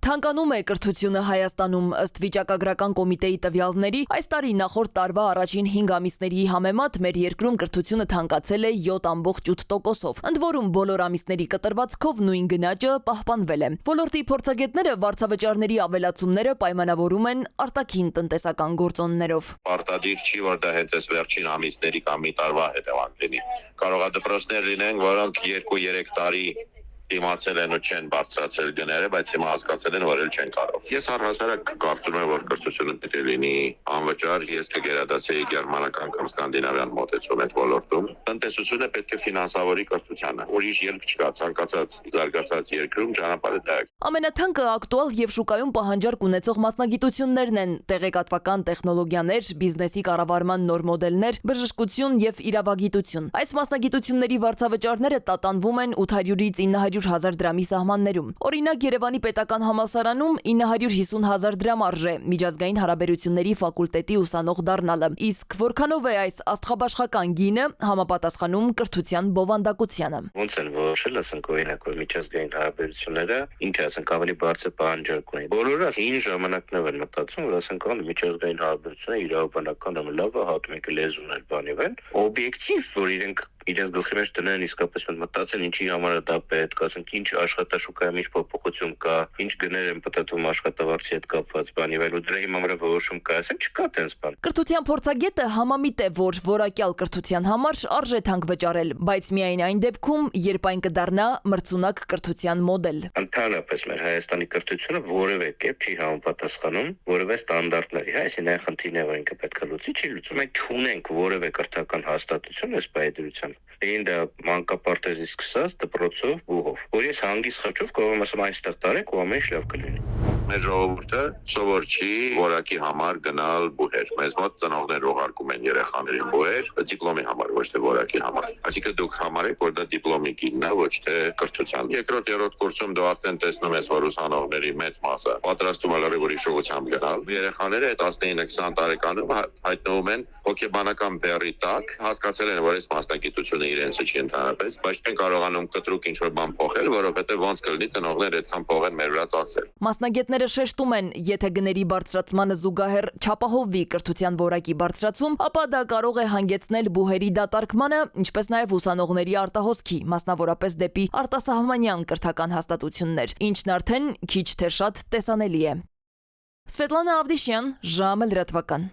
Թանկանում է կրթությունը Հայաստանում, ըստ վիճակագրական կոմիտեի տվյալների, այս տարի նախորդ տարվա առաջին 5 ամիսների համեմատ մեր երկրում կրթությունը թանկացել է 7,8%-ով, ընդ որում բոլոր ամիսների կտրվածքով նույն գնաճը պահպանվել է։ Ոլորտի փորձագետները վարձավճարների ավելացումները պայմանավորում են արտաքին տնտեսական գործոններով։ Պարտադիր չի, որ դա հենց այս վերջին ամիսների կամ մի տարվա հետևանք լինի։ Կարող է դպրոցներ լինեն, որոնք 2-3 տարի իմացել են ու չեն բարձրացել գները, բայց հիմա հասկացել են, որ էլ չեն կարող։ Ես առհասարակ կարծում եմ, որ կրթությունը պետք է լինի անվճար, ես կգերադասեի գերմանական կամ սկանդինավյան մոտեցում այդ ոլորտում։ Տնտեսությունը պետք է ֆինանսավորի կրթությանը։ Ուրիշ ելք չկա, ցանկացած զարգացած երկրում ճանապարհը դա է։ Ամենաթանկը ակտուալ եւ շուկայում պահանջարկ ունեցող մասնագիտություններն են՝ տեղեկատվական տեխնոլոգիաներ, բիզնեսի կառավարման նոր մոդելներ, բժշկություն եւ իրավագիտություն։ Այս մասնագիտությունների վարձավճարները տատանվում են 800-ից 900,000 դրամի սահմաններում։ Օրինակ Երևանի պետական համալսարանում 950,000 դրամ արժե միջազգային հարաբերությունների ֆակուլտետի ուսանող դառնալը, իսկ որքանով է այս աստղաբաշխական գինը համապատասխանում կրթության բովանդակությանը։ Ոնց են որոշել, ասենք օրինակ որ միջազգային հարաբերությունները ինքը ասենք ավելի բարձր պահանջարկ ունի։ Բոլորը այն ժամանակներով են մտածում, որ ասենք միջազգային հարաբերությունները իրավաբանական լավ է, հատում եք լեզուն էլ բանի վեն, օբյեկտիվ, որ իրենց գլխի մեջ դնել են իսկապես մտածել ինչի համար է դա պետք, ասենք ինչ աշխատաշուկայում ինչ փոփոխություն կա, ինչ գներ են պատտվում աշխատավարձի հետ կապված բանի վրա, ու դրա հիմա որոշում կա, ասենք չկա տենց բան։ Կրթության փորձագետը համամիտ է, որ որակյալ կրթության համար արժե թանկ վճարել, բայց միայն այն դեպքում, երբ այն կդառնա մրցունակ կրթության մոդել։ Ընդհանրապես մեր Հայաստանի կրթությունը որևէ կերպ չի համապատասխանում որևէ ստանդարտների, այսինքն այն խնդիրները, որ ինքը պետք է լուծի, չի լուծում։ Մենք չունենք որևէ կրթական հաստատություն այս պայմանությամբ։ Այն դա մանկապարտեզից սկսած դպրոցով բուհով, որ ես հանգիստ խրճով կարող եմ ասեմ այստեղ տարեք ու ամեն ինչ լավ կլինի։ Մեր ժողովուրդը սովոր չի որակի համար գնալ բուհեր։ Մեզ մոտ ծնողներ ուղարկում են երեխաներին բուհեր դիպլոմի համար, ոչ թե որակի համար։ Այսինքն դուք համարեք, որ դա դիպլոմի գինն է, ոչ թե կրթության։ Երկրորդ կուրսում դու արդեն տեսնում ես, որ ուսանողների մեծ մասը պատրաստում է լրիվ ուրիշ ուղղությամբ գնալ։ Երեխաները այդ 19-20 տարեկանում հայտնվում են հոգեբանական բեռի տակ, հասկացել են, որ այս մասնագիտությունը իրենցը չի ընդհանրապես, բայց չեն կարողանում կտրուկ ինչ-որ բան փոխել, որովհետև ոնց կլինի ծնողները այդքան փող են մեր վրա ծախսել։ Մասնագետները շեշտում են, եթե գների բարձրացմանը զուգահեռ չապահովվի կրթության որակի բարձրացում, ապա դա կարող է հանգեցնել բուհերի դատարկմանը, ինչպես նաև ուսանողների արտահոսքի, մասնավորապես դեպի արտասահմանյան կրթական հաստատություններ, ինչն արդեն քիչ թե շատ տեսանելի է։ Սվետլանա Ավդիշյան, ժամը լրատվական։